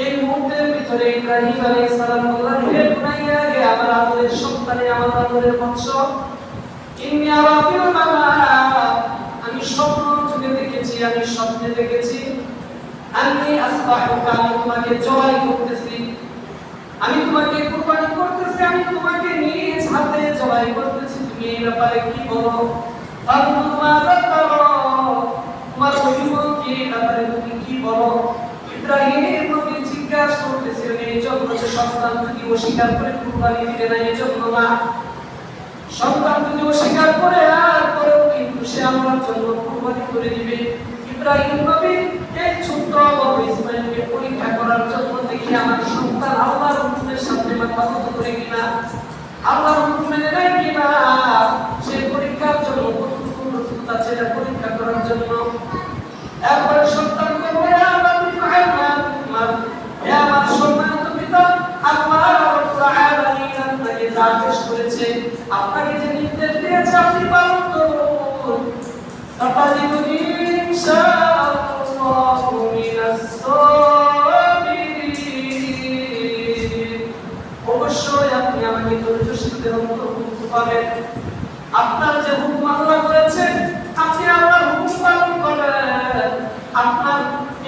এই মুহূর্তের ভিতরে ইব্রাহিম আলাইহিস সালাম বললেন, হে বুনাইয়া, হে আমার আদরের সন্তান, আমার আদরের বৎস, ইন্নী আরা ফিল মানাম, আমি স্বপ্ন যুগে দেখেছি, আমি স্বপ্নে দেখেছি, আন্নী আসবাহুকা, আমি তোমাকে জবাই করতেছি, আমি তোমাকে কুরবানি করতেছি, আমি তোমাকে নিজ হাতে জবাই করতেছি, তুমি এই ব্যাপারে কি বলো? ফাকুল মাযা তারা, তোমার অভিমত কি, এই ব্যাপারে তুমি কি বলো? ইব্রাহিম নবী জিজ্ঞাসা করতেছেন, এই জন্য যে সন্তান যদি অস্বীকার করে কুরবানি দিবে না, এই জন্য না, সন্তান যদি অস্বীকার করে আর পরেও কিন্তু সে আমার জন্য কুরবানি করে দিবে। ইব্রাহিম নবী এই ছোট্ট বড় ইসমাইলকে পরীক্ষা করার জন্য দেখি আমার সন্তান আল্লাহর হুকুমের সামনে মাথা নত করে কিনা, আল্লাহর হুকুম মেনে নেয় কিনা, সে পরীক্ষার জন্য কতটুকু প্রস্তুত আছে এটা পরীক্ষা করার জন্য। এরপরে সন্তান বলবে, আমার সম্মানিত পিতা, আল্লাহ রাব্বুল আলামিন আপনাকে যা আদেশ করেছে, আপনাকে যে নির্দেশ দিয়েছে আপনি পালন করুন। সাতাজিদুনি ইনশাআল্লাহু মিনাস সাবিরিন, অবশ্যই আপনি আমাকে ধৈর্যশীলদের অন্তর্ভুক্ত পাবেন। আপনার যে হুকুম আল্লাহ করেছেন, আপনি আল্লাহর হুকুম পালন করেন, আপনার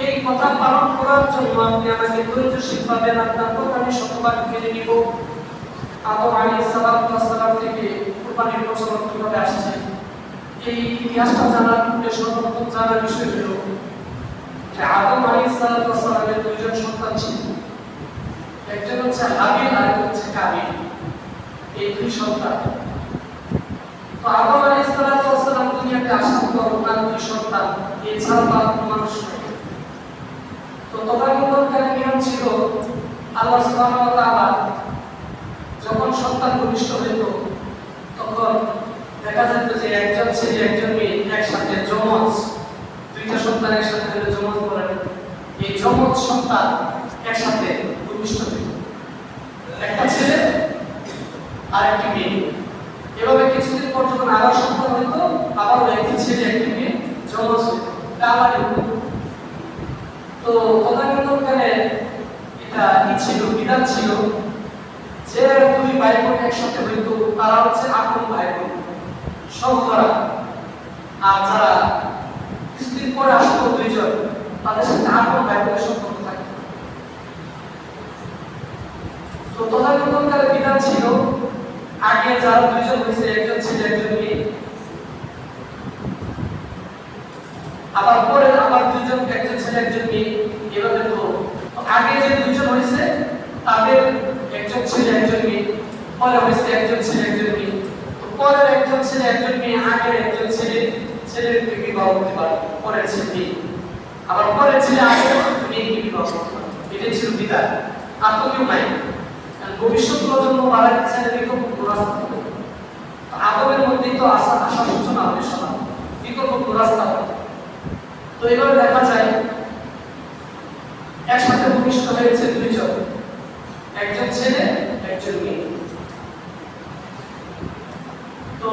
এই কথা পালন করার জন্য আপনি আমাকে ধৈর্যশীল পাবেন, আপনার কথা আমি শতভাগ মেনে নিব। আদম আলাইহিস সালাম থেকে কুরবানির প্রচলন কিভাবে আসছে, এই ইতিহাসটা জানার পূর্বে সর্বপ্রথম জানার বিষয় হলো যে আদম আলাইহিস সালামের দুইজন সন্তান ছিল, একজন হচ্ছে হাবিল আর একজন হচ্ছে কাবিল, এই দুই সন্তান। তো আদম আলাইহিস সালাম দুনিয়াতে আসার পর তার দুই সন্তান, এছাড়া তার কোনো মানুষ নেই। তো তদানীন্তনকালে নিয়ম ছিল, আল্লাহ সুবহানাহু ওয়া তাআলা যখন সন্তান ভূমিষ্ঠ হইত তখন দেখা যেত যে একজন ছেলে একজন মেয়ে একসাথে যমজ, দুইটা সন্তান একসাথে হলে যমজ বলেন, এই যমজ সন্তান একসাথে ভূমিষ্ঠ হইত, একটা ছেলে আর একটি মেয়ে। এভাবে কিছুদিন পর যখন আবার সন্তান হইত, আবারও একটি ছেলে একটি মেয়ে যমজ হইত, আবার। তো তদানীন্তনকালে এটা কি ছিল, বিধান ছিল যে দুই ভাই বোন একসাথে হইত তারা হচ্ছে আপন ভাই বোন, সহোদরা। আর যারা কিছুদিন পরে আসতো দুইজন, তাদের সাথে আপন ভাই বোনের সম্পর্ক থাকে। তো তদানীন্তনকালে বিধান ছিল, আগে যারা দুইজন হয়েছে, একজন ছেলে একজন মেয়ে, আবার পরে আবার দুইজন, একজন ছেলে একজন মেয়ে, এভাবে। তো আগে যে দুইজন হয়েছে তাদের একজন ছেলে একজন মেয়ে, পরে হয়েছে একজন ছেলে একজন মেয়ে। তো পরের একজন ছেলে একজন মেয়ে আগের একজন ছেলের বিবাহ করতে পারে, পরের ছেলে মেয়ে, আবার পরের ছেলে আগের মেয়েকে বিবাহ করতে পারে। এটা ছিল বিধান, আর তো কেউ নাই। ভবিষ্যৎ প্রজন্ম বাড়াতে চাইলে বিকল্প রাস্তা হবে, আদমের মধ্যেই তো আশা সূচনা হবে, সবার বিকল্প রাস্তা হবে। তো এভাবে দেখা যায় একসাথে ভূমিষ্ঠ হয়েছে দুইজন, একজন ছেলে একজন মেয়ে। তো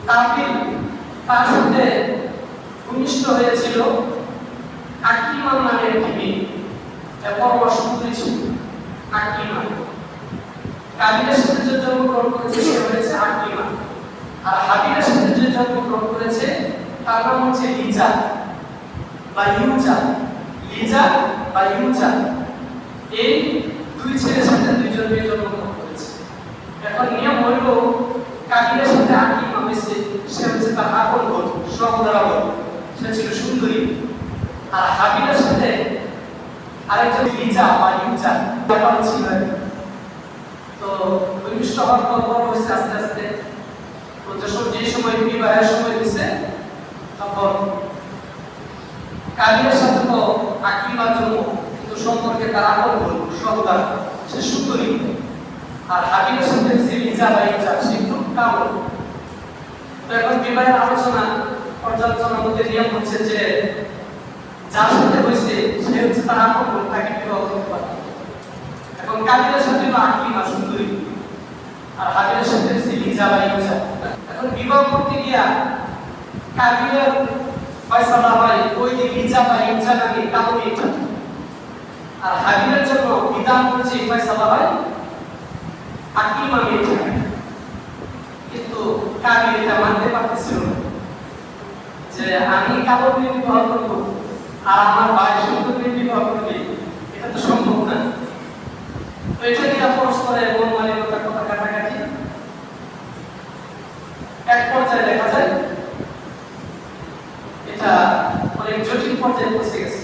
কাবিল তার সাথে ভূমিষ্ঠ হয়েছিল আকীমা নামের একটি মেয়ে, পরম সুন্দরী ছিল আকীমা। কাবিলের সাথে যে জন্মগ্রহণ করেছে সে হয়েছে আকীমা, আর হাবিলের সাথে যে জন্মগ্রহণ করেছে তার নাম হচ্ছে লিজা বা ইউজা। লিজা বা ইউজা, এই দুই ছেলের সাথে দুইজন মেয়ে জন্মগ্রহণ করেছে। এখন নিয়ম হইল, কাবিলের সাথে আকীমা হয়েছে, সে হচ্ছে তার আপন বোন, সহোদরা বোন, সে ছিল সুন্দরী। আর হাবিলের সাথে আরেকজন লিজা বা ইউজা, ব্যাপার ছিল। তো ভূমিষ্ঠ হওয়ার পর বড় হয়েছে আস্তে আস্তে। তো যে সময় বিবাহের সময় দিছে, তখন কাবিলের সাথে তো আকীমার জন্য কিন্তু সম্পর্কে তার আপন বোন, সহোদর, সে সুন্দরী। আর হাবিলের সাথে যে লিজা বা ইউজা, সে একটু কালো। তো এখন বিবাহের আলোচনা পর্যালোচনার মধ্যে নিয়ম হচ্ছে যে যার সাথে হয়েছে সে হচ্ছে তার আপন বোন, তাকে বিবাহ করতে পারে। এখন কাবিলের সাথে তো আকীমা সুন্দরী, আর হাবিলের সাথে লিজা বা ইউজা। এখন বিবাহ করতে গিয়া কাবিলের ফয়সালা হয় ওই দিকে ইজা বা ইজা নামে কালো ইটা। আর হাবিলের জন্য বিধান অনুযায়ী ফয়সালা হয় আকিমা মেটা। কিন্তু কাবিল এটা মানতে পারতেছিল না যে আমি কালো মেয়ে বিবাহ করবো আর আমার ভাই সুন্দর মেয়ে বিবাহ করবে, এটা তো সম্ভব না। তো এটা নিয়ে পরস্পরের মন মালিন্যতার কথা কাটাকাটি এক পর্যায়ে দেখা যায় এটা অনেক জটিল পর্যায়ে পৌঁছে গেছে।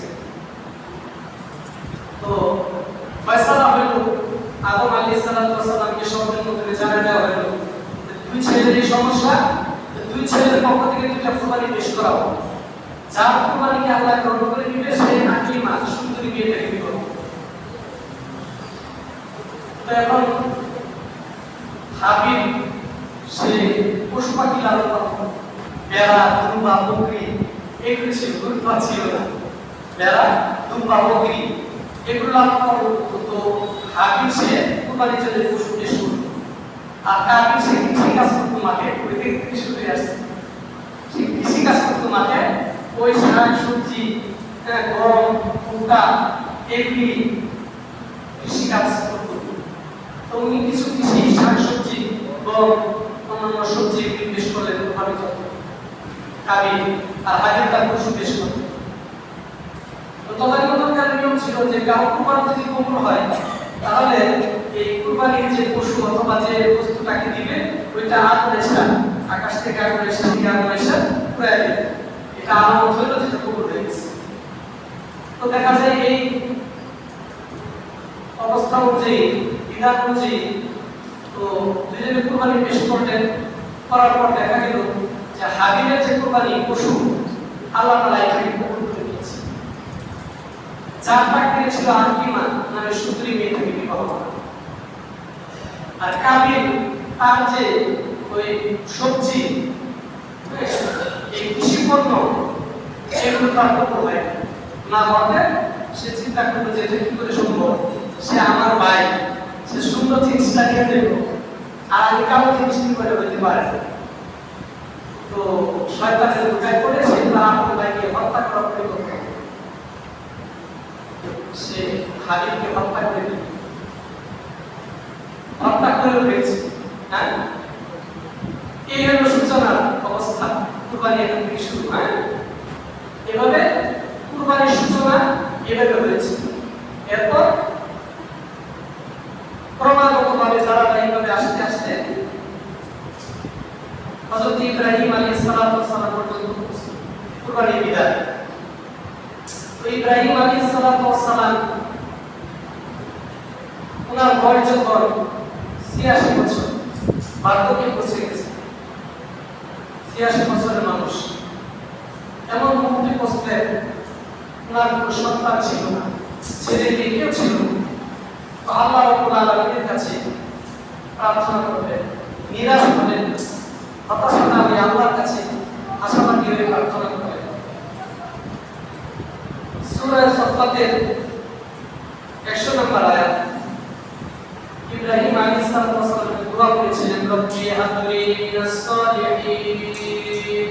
তো ফয়সালা হলো আদম আলাইহিস সালামকে সর্বজন করে জানিয়ে দেওয়া হলো দুই ছেলের এই সমস্যা, দুই ছেলের পক্ষ থেকে দুইটা কুরবানি পেশ করা হবে। যার কুরবানিকে আল্লাহ গ্রহণ করে নিবে সে আকিমা সুন্দরী মেয়েটাকে বিবাহ করবে। তো এখন হাবিল সে পশু পাখি লালন পালন, বেড়া, দুম্বা, বকরি এগুলো ছিল, গরু ছিল না। বেড়া, দুম্বা, বকরি এগুলো লালন পালন করতো। হাবিল সে কুরবানির জন্য পশু পেশ করতো। আর কাবিল সে কৃষি কাজ করতো মাঠে, ওই থেকে কৃষি হয়ে আসছে। সে কৃষি কাজ করতো মাঠে, ওই শাক সবজি, গম, ভুট্টা এগুলি কৃষি কাজ করতো। তো উনি কিছু কৃষি শাক সবজি, গম, অন্যান্য সবজি এগুলি পেশ করলেন প্রভাবিত কাবিল। আর হাবিল তার পশু পেশ করতো। তো তদানীন্তনকার নিয়ম ছিল যে কারো কুরবানি যদি কবুল হয় তাহলে এই কুরবানির যে পশু অথবা যে বস্তুটাকে দিবে ওইটা আগুনেশা, আকাশ থেকে আগুনেশা থেকে আগুনেশা পুরাই দেবে। এটা আলামত হলো যেটা কবুল হয়ে গেছে। তো দেখা যায় এই অবস্থা অনুযায়ী, বিধান অনুযায়ী তো দুজনে কুরবানি পেশ করলেন। করার পর দেখা গেল যে হাবিলের যে কুরবানি পশু আল্লাহ তাআলা এটাকে কবুল করে নিয়েছে। যার তাকদীরে ছিল আকিমা নামে সুন্দরী মেয়েটাকে বিবাহ করা। আর কাবিল তার যে ওই সবজি, এই কৃষি পণ্য এগুলো তার কবুল হয় না হওয়াতে সে চিন্তা করলো যে এটা কি করে সম্ভব, সে আমার ভাই, সে সুন্দর জিনিসটা নিয়ে দেব আর আমি কালো জিনিস কি করে হইতে পারে। তো শয়তানের ধোঁকায় পড়ে সে তার আপন ভাইকে হত্যা করার পরিকল্পনা, সে হাবিলকে হত্যা করে দিল, হত্যা করে ফেলেছে। হ্যাঁ, এই হলো সূচনার অবস্থা। কুরবানি এখন থেকে শুরু হয়, এভাবে কুরবানির সূচনা এভাবে হয়েছে। এরপর ক্রমাগতভাবে ধারাবাহিকভাবে আস্তে আস্তে হযরত ইব্রাহিম আলাইহিস সালাম পর্যন্ত কুরবানি বিদায়। তো ইব্রাহিম আলাইহিস সালাম ওনার বয়স যখন 86 বছর, বার্ধক্যে পৌঁছে গেছে। 86 বছরের মানুষ, এমন মুহূর্তে পৌঁছলেন ওনার কোনো সন্তান ছিল না, ছেলে মেয়ে কেউ ছিল না। তো আল্লাহ রাব্বুল আলামিনের কাছে প্রার্থনা করলেন, নিরাশ হলেন, হতাশ না হয়ে আল্লাহর কাছে আশাবাদী হয়ে প্রার্থনা করলেন। সূরা সফফাতের 100 নম্বর আয়াত, ইব্রাহিম আলাইহিস সালাম দোয়া করেছিলেন, রব্বি হাবলি মিনাস সালিহিন,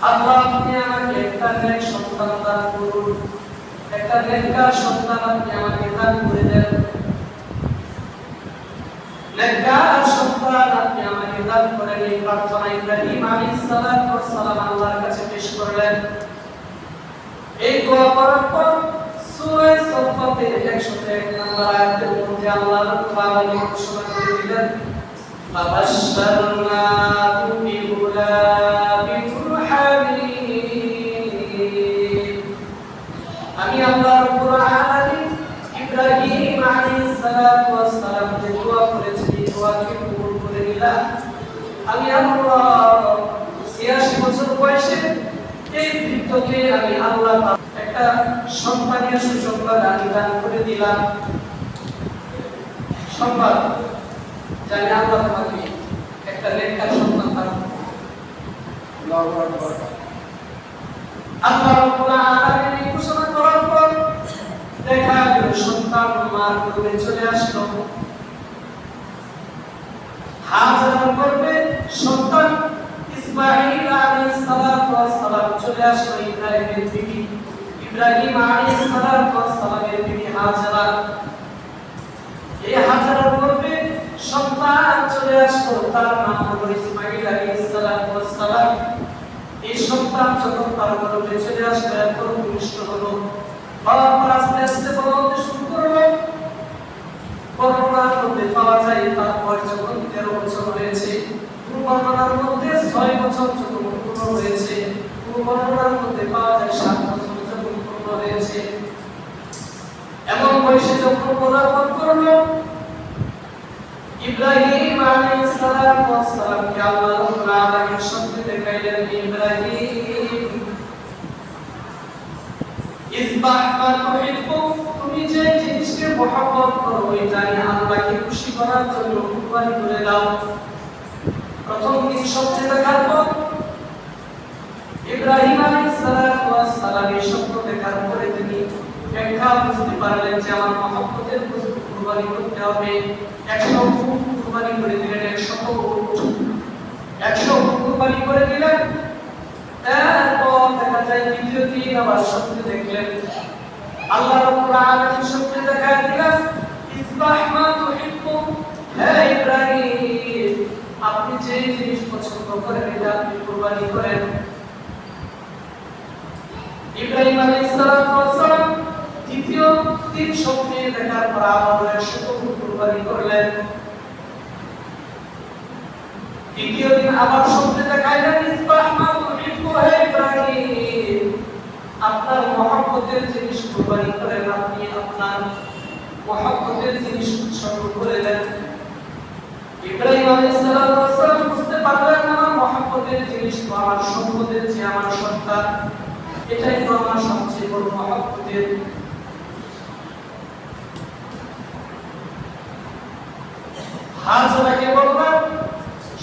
আল্লাহ আপনি আমাকে একটা নেক সন্তান দান করুন, একটা নেককার সন্তান আপনি আমাকে দান করে দেন। নেককার সন্তান আপনি আমাকে দান করেন, এই প্রার্থনা ইব্রাহিম আলাইহিস সালাম আল্লাহর কাছে পেশ করলেন। এই দোয়া করার পর সূরা সফফাতের 101 নম্বর আয়াতের মধ্যে আল্লাহ রাব্বুল আলামিন ঘোষণা করে দিলেন, ফাবাশশারনাহু বিগুলামিন হালিম। আমি আল্লাহ রাব্বুল আলামিন ইব্রাহিম আলাইহিস সালাম যে দোয়া করেছেন এই দোয়াকে কবুল করে নিলাম। আমি আল্লাহ 86 বছর বয়সে এই বৃদ্ধকে আমি আল্লাহ একটা সন্তানের সুসংবাদ আমি দান করে দিলাম। সংবাদ জানি আল্লাহ তোমাকে একটা নেককার সন্তান দান করবেন। আল্লাহু আকবার। আল্লাহ রাব্বুল আলামিন ঘোষণা করার পর দেখা গেল সন্তান মার কোলে চলে আসলো। হাজার করবে সন্তান ইসমাঈল আলাইহিস সালাতু ওয়াস সালাম চলে আসলো ইব্রাহিমের বিবি ইব্রাহিম আলাইহিস সালাতু ওয়াস সালামের বিবি হাজেরা। এই হাজেরার গর্ভে সন্তান চলে আসলো, তার নাম হলো ইসমাঈল আলাইহিস সালাতু ওয়াস সালাম। এই সন্তান যখন তার গর্ভে চলে আসলো, এত ভূমিষ্ঠ হলো, বাবার পর আস্তে আস্তে বলতে শুরু করলো। বর্ণনার মধ্যে পাওয়া যায় তার বয়স যখন 13 বছর হয়েছে, বর্ণনার মধ্যে 6 বছর যখন পূর্ণ হয়েছে, বর্ণনার মধ্যে পাওয়া যায় 7 বছর যখন পূর্ণ হয়েছে। এমন বয়সে যখন পদার্পণ করলো, ইব্রাহিম আলাইহিস সালাতু ওয়াস সালাম কে আল্লাহ রাব্বুল আলামিন শব্দ দেখাইলেন, ইব্রাহিম ইসবাহ মা তুহিব্বু, তুমি যে জিনিসকে মহব্বত করো এটা আল্লাহকে খুশি করার জন্য কুরবানি করে দাও। প্রথম দিন শব্দ দেখার পর ইব্রাহিম আলাইহিস সালাতু ওয়াস সালাম এই শব্দ দেখার পরে তিনি ব্যাখ্যা বুঝতে পারলেন যে আমার মহব্বতের বস্তু কুরবানি করতে হবে। 100 উট কুরবানি করে দিলেন, 100 উট 100 উট কুরবানি করে দিলেন। তারপর দেখা যায় দ্বিতীয় দিন আবার শব্দ দেখলেন, আল্লাহ রাব্বুল আলামিন শব্দ দেখায় দিলেন, ইসবাহ মা তুহিব্বু, হে ইব্রাহিম আপনি যে জিনিস পছন্দ করেন এটা আপনি কুরবানি করেন। ইব্রাহিম আলাইহিস সালাতু ওয়াস সালাম দ্বিতীয় দিন স্বপ্নে দেখার পর আবার 100 উট কুরবানি করলেন। তৃতীয় দিন আবার স্বপ্নে দেখাইলেন, ইসবাহ মা তুহিব্বু, হে ইব্রাহিম আপনার মহব্বতের জিনিস কুরবানি করেন, আপনি আপনার মহব্বতের জিনিস উৎসর্গ করে দেন। ইব্রাহিম আলাইহিস সালাম বুঝতে পারলেন আমার মহব্বতের জিনিস তো আমার সম্পদের যে আমার সন্তান, এটাই তো আমার সবচেয়ে বড় মহব্বতের। হাজরাকে বললেন,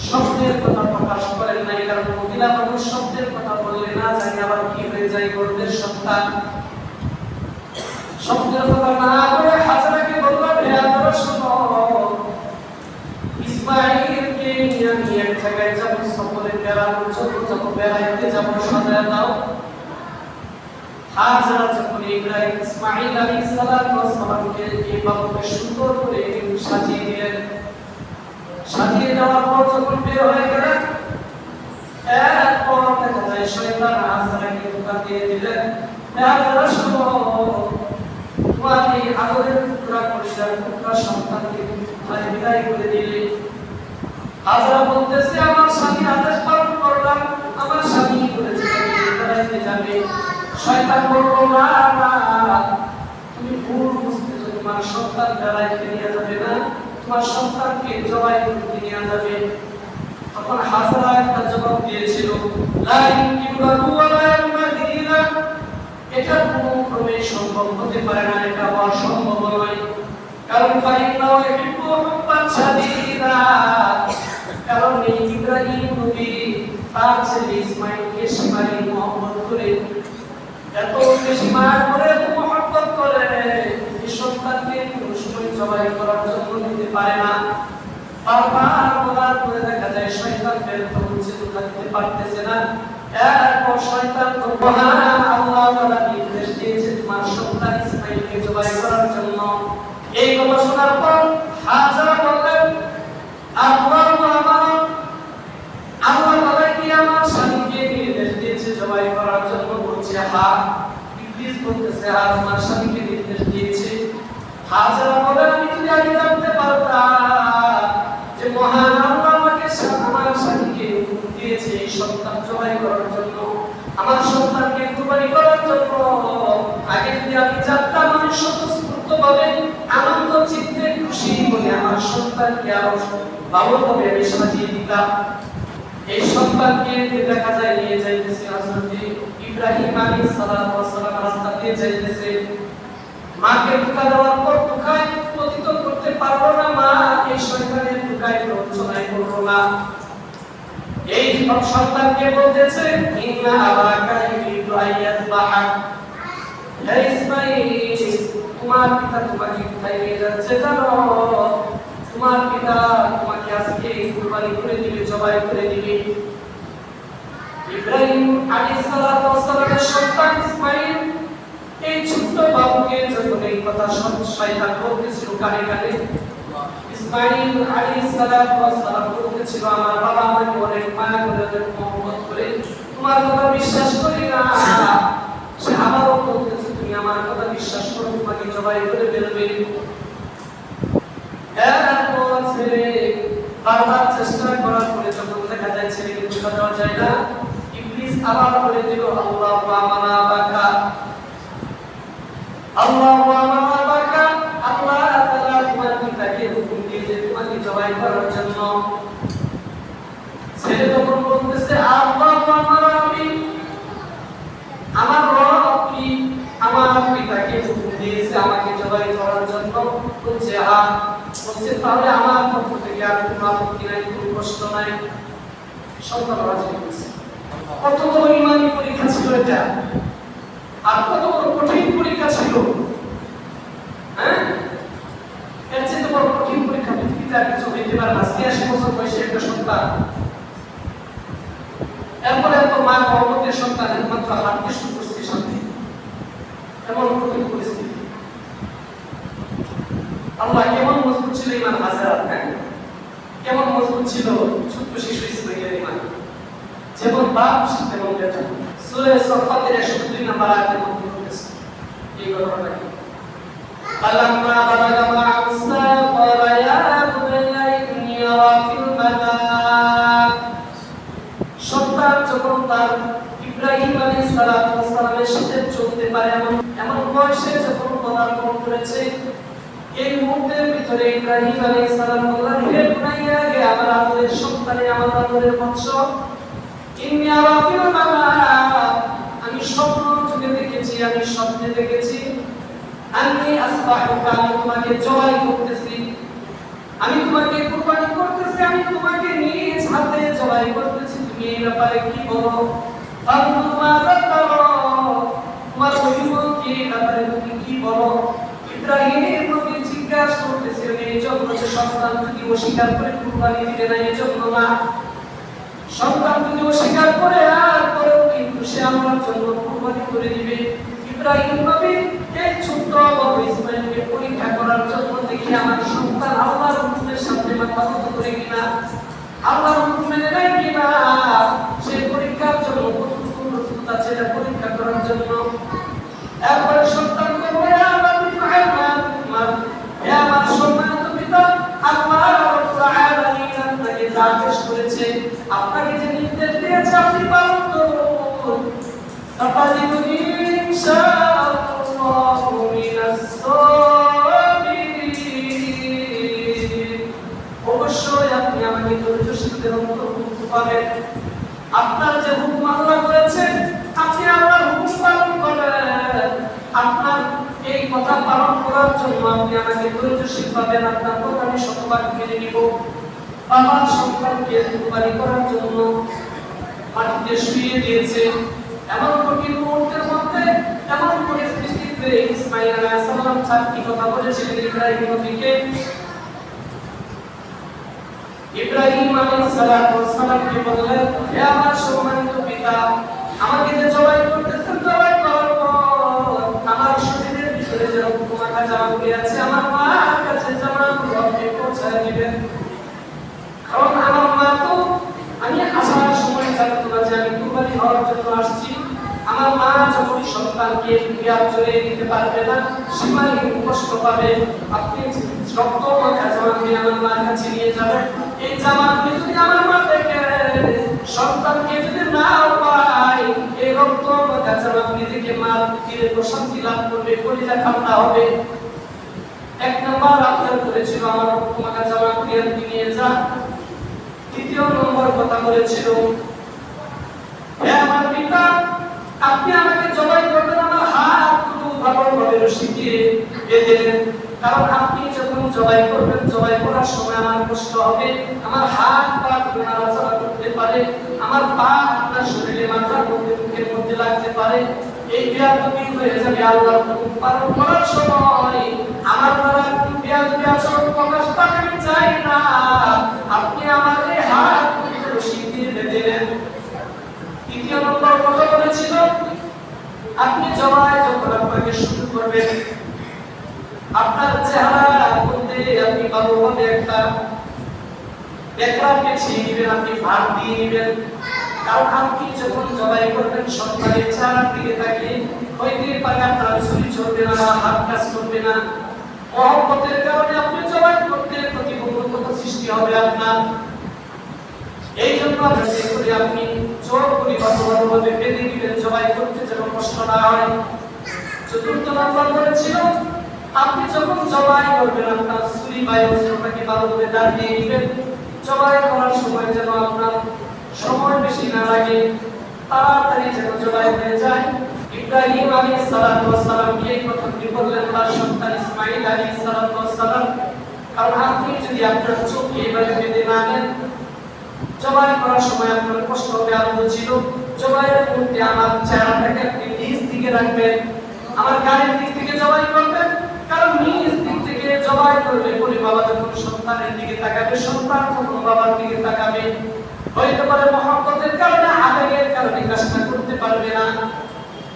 শব্দের কথা প্রকাশ করেন নাই, কারণ মহিলা মানুষ শব্দের কথা বললে না জানি আবার কি হয়ে যায় গর্ভের সন্তান। শব্দের কথা না বলে হাজরাকে বললেন, হে হাজরা শোনো, ইসমাঈলকে নিয়ে আমি এক জায়গায় যাব, সফরে বেড়ানোর জন্য যাব, বেড়াইতে যাব, সাজায় দাও। হাজরা যখন ইব্রাহিম ইসমাঈল আলাইহিস সালামকে এইভাবে সুন্দর করে সাজিয়ে দিলেন, সাজিয়ে দেওয়ার পর যখন বের হয়ে গেলেন, এরপর দেখা যায় শয়তান হাজরাকে ধোঁকা দিয়ে দিলেন, হাজরা শোনো, তোমার এই আদরের টুকরা কলিজার টুকরা সন্তানকে ভাই বিদায় করে দিলে। হাজরা বলতেছে, আমার স্বামী আদেশ পালন করলাম, আমার স্বামী বলেছে বেড়াইতে যাবে। শয়তান বলল, না না তুমি ভুল বুঝতেছো, তোমার সন্তান বেড়াইতে নিয়ে যাবে না, তোমার সন্তানকে জবাই করতে নিয়ে যাবে। তখন হাজরা একটা জবাব দিয়েছিল, লা ইউকিবু ওয়ালা ইয়ামাদিনা, এটা কোনো ক্রমে সম্ভব হতে পারে না, এটা অসম্ভব নয়। কারণ ফাইনাও ইউহিব্বু হুব্বান শাদীদা, কারণ ইব্রাহিম নবী তার ছেলে ইসমাঈলকে সীমাহীন মহব্বত করে, এত বেশি মায়া করে, এত মহব্বত করে, এই সন্তানকে কোনো সময় জবাই করার জন্য নিতে পারে না। বারবার বলার পরে দেখা যায় শয়তান ব্যর্থ হচ্ছে, ধোঁকা দিতে পারতেছে না। এরপর শয়তান তো মহান আল্লাহ তাআলা নির্দেশ দিয়েছে তোমার সন্তান ইসমাঈলকে জবাই করার জন্য। এই কথা শোনার পর হাজরা বললেন, আল্লাহ তাআলা কি আমার স্বামীকে নির্দেশ দিয়েছে জবাই করার জন্য? বলছে হ্যাঁ। ইবলিস বলতেছে, হ্যাঁ আমার স্বামীকে নির্দেশ দিয়েছে। হাজরা বলে, আমি যদি আগে জানতে পারতাম যে মহান আল্লাহ আমাকে আমার স্বামীকে দিয়েছে এই সন্তান জবাই করার জন্য, আমার সন্তানকে কুরবানি করার জন্য, আগে যদি আমি জানতাম আমি স্বতঃস্ফূর্তভাবে আনন্দ চিত্তে খুশি হয়ে আমার সন্তানকে আরো ভালোভাবে আমি সাজিয়ে দিতাম। এই সন্তানকে দেখা যায় নিয়ে যাইতেছে হযরত ইব্রাহিম আলাইহিস সালাম রাস্তা দিয়ে যাইতেছে। মাকে ধোঁকা দেওয়ার পর ধোঁকায় পতিত করতে পারলো না, মা এই শয়তানের ধোঁকায় প্ররোচনায় পড়লো না। এই সন্তানকে বলতেছে, ইন্না আবাকা ইউরিদু আইয়াযবাহাক, হে ইসমাঈল তোমার পিতা তোমাকে কোথায় নিয়ে যাচ্ছে জানো? তোমার পিতা তোমাকে আজকে কুরবানি করে দিবে, জবাই করে দিবে। ইব্রাহিম আলাইহিস সালাতু ওয়াস সালামের সন্তান ইসমাঈল এই ছোট্ট বাবুকে যখন এই কথা শয়তান বলতেছিল কানে কানে, ইসমাঈল আলাইহিস সালাতু ওয়াস সালাম বলতেছিল, আমার বাবা আমাকে অনেক মায়া করে, অনেক মহব্বত করে, তোমার কথা বিশ্বাস করি না। সে আবারও বলতেছে, তুমি আমার কথা বিশ্বাস করো, তোমাকে জবাই করে ফেলবে। এরপর ছেলে বারবার চেষ্টা করার পরে যখন দেখা যায় ছেলেকে ধোঁকা দেওয়া যায় না, ইবলিস আবার বলে দিল, আল্লাহু আমানা বাকা, আল্লাহু আমানা বাকা, আল্লাহ তাআলা তোমার পিতাকে হুকুম দিয়েছে তোমাকে জবাই করার জন্য। ছেলে তখন বলতেছে, আল্লাহু আমানা আমি, আমার রব কি আমার পিতাকে হুকুম দিয়েছে আমাকে জবাই করার জন্য? বলছে হ্যাঁ। বলছে তাহলে আমার পক্ষ থেকে আর কোনো আপত্তি নাই, কোনো কষ্ট নাই। সন্তান রাজি হয়েছে। কত বড় ঈমানী পরীক্ষা ছিল এটা, আর কত বড় কঠিন পরীক্ষা ছিল। হ্যাঁ, এর চেয়ে বড় কঠিন পরীক্ষা পৃথিবীতে আর কিছু হইতে পারে না। ৮৬ বছর বয়সে একটা সন্তান, এরপরে এত মা মহব্বতের সন্তান, একমাত্র হাতকে শুরু করছে সাথে, এমন কঠিন পরিস্থিতি। আল্লাহ কেমন মজবুত ছিল ইমান হাজারাত, কেমন মজবুত ছিল ছোট্ট শিশু ইসমাঈলের ইমান। যেমন বাপ তেমন বেটা। সূরা সফাতের ১০২ নম্বর আয়াতের মধ্যে বলেছে এই ঘটনাটা কি? আল্লামা বালাগা মা'আসা ক্বালা ইয়া বুনাইয়া ইন্নী আরা ফিল মানাম। সন্তান যখন তার ইব্রাহিম আলাইহিস সালাতু ওয়াস সালামের সাথে চলতে পারে এমন বয়সে যখন পদার্পণ করেছে, এই মুহূর্তের ভিতরে ইব্রাহিম আলাইহিস সালাম বললেন, হে বুনাইয়া, হে আমার আদরের সন্তান, আমার আদরের বৎস, ইন্নী আরা ফিল মানাম, আমি স্বপ্ন যুগে দেখেছি, আমি স্বপ্নে দেখেছি, আমি আসবাহুকা, আমি তোমাকে জবাই করতেছি, আমি তোমাকে কুরবানি করতেছি, আমি তোমাকে নিজ হাতে জবাই করতেছি, তুমি এই ব্যাপারে কি বলো? ফানজুর মাযা তারা, তোমার অভিমত কি, এই ব্যাপারে তুমি কি বলো? ইব্রাহিম নবী জিজ্ঞাসা করতেছিলেন এই জন্য যে সন্তান যদি অস্বীকার করে কুরবানি দিবে না, এই জন্য না। সন্তান যদি অস্বীকার করে আর করেও কিন্তু সে আমার জন্য কুরবানি করে দিবে। ইব্রাহিম নবী এই ছোট্ট বাবু ইসমাঈলকে পরীক্ষা করার জন্য দেখি আমার সন্তান আল্লাহর হুকুমের সামনে মাথা নত করে কিনা, আল্লাহর হুকুম মেনে নেয় কিনা, সেই পরীক্ষার জন্য কতটুকু প্রস্তুত আছে এটা পরীক্ষা করার জন্য। এরপরে সন্তানকে বলে, আমার সম্মানিত পিতা, আল্লাহ রাব্বুল আলামিন আপনাকে যা আদেশ করেছে, আপনাকে যে নির্দেশ দিয়েছে আপনি পালন করুন। সাফাদিকুনি ইনশাআল্লাহু মিনাস সাবিরিন, অবশ্যই আপনি আমাকে ধৈর্যশীলদের অন্তর্ভুক্ত পাবেন। আপনার যে হুকুম আল্লাহ করেছেন, আপনি আল্লাহর হুকুম পালন করেন। আপনার এই কথা পালন করার জন্য আপনি আমাকে ধৈর্যশীল পাবেন। আপনার কথা আমি শতভাগ মেনে নিব। বাবার সন্তানকে কুরবানি করার জন্য মাটিতে শুইয়ে দিয়েছে। এমন কঠিন মুহূর্তের মধ্যে, এমন পরিস্থিতিতে ইসমাঈল আলাইহিস সালাম চারটি কথা বলেছিলেন ইব্রাহিম নবীকে। ইব্রাহিম আলাইহিস সালামকে বললেন, হে আমার সম্মানিত পিতা, আমাকে যে জবাই করতেছেন, জবাই করার পর আমার শরীরের ভিতরে যে রক্তমাখা জামাগুলি আছে, আমার মার কাছে জামাগুলো আপনি পৌঁছায় দিবেন। কারণ আমার মা তো আমি আসার সময় জানতো না যে আমি কুরবানি হওয়ার জন্য আসছি। আমার মা যখন সন্তানকে বিয়ার চলে দিতে পারবে না, সীমায় কষ্ট পাবে। আপনি রক্তমাখা জামাগুলি আমার মার কাছে নিয়ে যাবেন। এই জামাগুলি যদি আমার মা দেখে, সন্তানকে যদি না পায়, এই রক্তমাখা জামাগুলি দেখে মা ফিরে প্রশান্তি লাভ করবে, কলিজা ঠান্ডা হবে। এক নম্বর আবদার করেছিল, আমার রক্তমাখা জামাগুলি আপনি নিয়ে যান। দ্বিতীয় নম্বর কথা বলেছিল, হে আমার পিতা, আপনি আমাকে জবাই করবেন, আমার হাত দুটো ভালোভাবে রশি দিয়ে বেঁধে দেন। কারণ আপনি যখন জবাই করবেন, জবাই করার সময় আমার কষ্ট হবে, আমার হাত পা নাড়াচাড়া করতে পারে, আমার পা আপনার শরীরে, মাথার মধ্যে, মুখের মধ্যে লাগতে পারে। এই বেয়াদবি হয়ে যাবে আল্লাহর হুকুম পালন করার সময়। আমার দ্বারা বেয়াদবি আচরণ প্রকাশ পাবে, আমি চাই না। আপনি আমার এই হাত রশি দিয়ে বেঁধে দেন। জবাই যখন আপনাকে শুরু করবেন, আপনার চেহারার মধ্যে আপনি ভালোভাবে একটা ব্যাকগ্রাউন্ডকে ছিঁড়ে নেবেন, আপনি ভার দিয়ে নেবেন। কারণ আপনি যখন জবাই করবেন সন্তানের চেহারার দিকে তাকিয়ে হইতে পারে আপনার ছুরি চলবে না, হাত কাজ করবে না। মহব্বতের কারণে আপনি জবাই করতে প্রতিবন্ধকতা সৃষ্টি হবে আপনার। এই জন্য আপনি চোখ পরিবর্তনভাবে বেঁধে দিবেন জবাই করতে যেন কষ্ট না হয়। চতুর্থ নম্বর বলেছিল, আপনি যখন জবাই করবেন আপনার ছুরি বা অস্ত্রটাকে ভালোভাবে দাঁড়িয়ে দিবেন। জবাই করার সময় যেন আপনার সময় বেশি না লাগে, তাড়াতাড়ি যেন জবাই হয়ে যায়। ইব্রাহিম আলাইহিস সালাতু ওয়াস সালাম এই কথাটি বললেন তার সন্তান ইসমাঈল আলাইহিস সালাতু ওয়াস সালাম। কারণ আপনি যদি আপনার চোখকে এভাবে বেঁধে না নেন, জবাই করার সময় আপনার কষ্ট হবে। আরম্ভ ছিল জবাইয়ের মধ্যে আমার চেহারাটাকে আপনি নিজ দিকে রাখবেন, আমার গায়ের দিক থেকে জবাই করবেন। কারণ নিজ দিক থেকে জবাই করলে পরে বাবা যখন সন্তানের দিকে তাকাবে, সন্তান যখন বাবার দিকে তাকাবে, হইতে পারে মহব্বতের কারণে আবেগের কারণে কাজটা করতে পারবে না।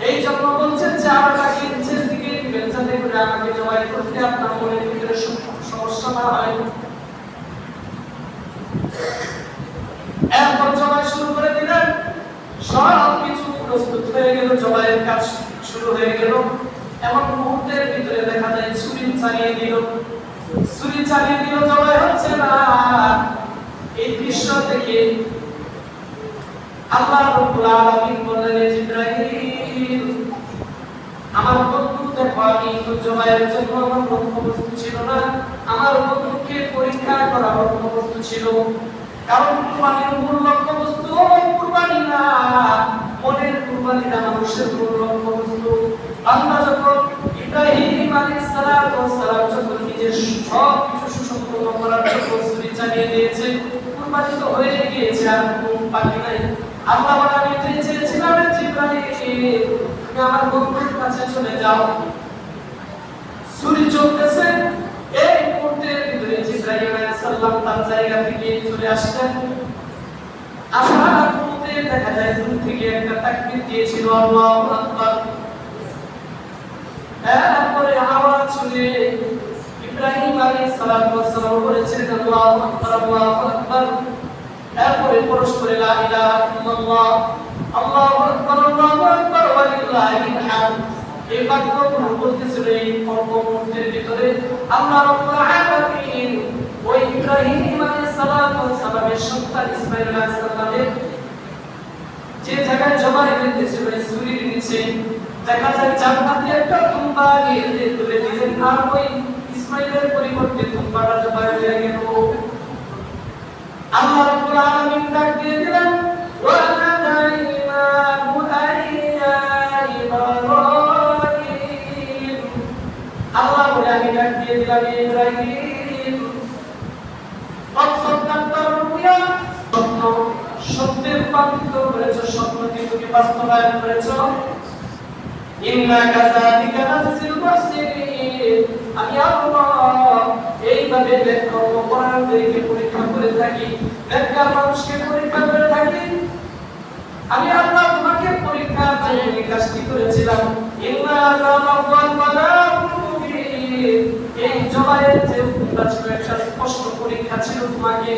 এই জন্য বলছেন যে আপনাকে নিচের দিকে দিবেন যাতে করে আমাকে জবাই করতে আপনার মনের ভিতরে সমস্যা না হয়। এরপর জবাই শুরু করে দিলেন, সব কিছু প্রস্তুত হয়ে গেল, জবাইয়ের কাজ শুরু হয়ে গেল। এমন মুহূর্তের ভিতরে দেখা যায় ছুরি চালিয়ে দিল, জবাই হচ্ছে না। এই দৃশ্য দেখে আল্লাহ রাব্বুল আলামিন বললেন, জিবরাইল আমার বন্ধু দেখো, আমি তো জবাইয়ের জন্য আমার লক্ষ্যবস্তু ছিল না, আমার বন্ধুকে পরীক্ষা করা লক্ষ্যবস্তু ছিল। কারণ কুরবানির মূল লক্ষ্যবস্তু কুরবানি না, মনের কুরবানি না, মানুষের মূল লক্ষ্যবস্তু। আল্লাহ যখন ইব্রাহিম আলাইহিস সালাতু ওয়াস সালাম যখন নিজের সব কিছু সুসম্পন্ন করার জন্য ছুরি চালিয়ে দিয়েছে, কুরবানি তো হয়ে গিয়েছে, আর কোনো বাকি নাই। আল্লাহ বলে, আমি চেয়েছিলাম জিবরাইল তুমি আমার বন্ধুর কাছে চলে যাও। ছুরি চলতেছে, এই মুহূর্তের ভিতরে জিবরাইল আলাইহিস সালাম তার জায়গা থেকে চলে আসলেন। আসার মুহূর্তে দেখা যায় দূর থেকে একটা তাকবীর দিয়েছিল, আল্লাহু আকবার। এরপরে আওয়াজ শুনে ইব্রাহিম আলাইহিস সালাতু ওয়াস সালাম বলেছিলেন, আল্লাহু আকবার, আল্লাহু আকবার। এরপরে পরস্পরে লা ইলাহা ইল্লাল্লাহ, আল্লাহু আকবার, আল্লাহু আকবার ওয়া লিল্লাহিল হামদ। এই বাক্যগুলো বলতেছিল এই মুহূর্তের ভিতরে আল্লাহ রাব্বুল আলামিন ওই ইব্রাহিম আলাইহিস সালাতু ওয়াস সালামের সন্তান ইসমাঈল আলাইহিস সালামের যে জায়গায় জবাই দিতেছিল ছুরির নিচে দেখা যায় জান্নাতে একটা দুম্বা নিয়ে তুলে দিলেন, আর ওই ইসমাঈলের পরিবর্তে দুম্বাটা জবাই হয়ে গেল। আল্লাহ রাব্বুল আলামিন ডাক দিয়ে দিলেন, ওয়া নাদাইনাহু আইয়া ইব্রাহিম। আল্লাহ বলে আমি ডাক দিয়ে দিলাম, ইব্রাহিম স্বপ্ন সত্যের রূপান্তরিত করেছো, স্বপ্নকে তুমি বাস্তবায়ন করেছো। ইন্না কাযালিকা নাজিল মুহসিনিন, আমি আল্লাহ এইভাবে কোরআনকে পরীক্ষা করে থাকি, নেককার মানুষকে পরীক্ষা করে থাকি। আমি আল্লাহ তোমাকে পরীক্ষার জন্য এই কাজটি করেছিলাম। ইন্না যালাল বালাগুল মুবিন, এই জবাইয়ের যে হুকুমটা ছিল একটা স্পষ্ট পরীক্ষা ছিল তোমাকে।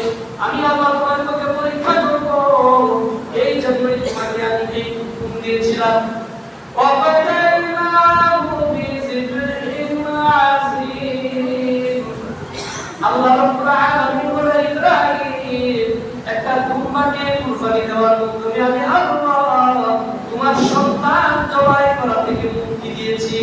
আমি আল্লাহ তোমাকে পরীক্ষা করব, এই জন্যই তোমাকে আমি এই হুকুম দিয়েছিলাম। আল্লাহ রাব্বুল আলামিন বলে, ইব্রাহিম একটা দুম্বাকে কুরবানি দেওয়ার মাধ্যমে আমি আল্লাহ তোমার সন্তান জবাই করা থেকে মুক্তি দিয়েছি।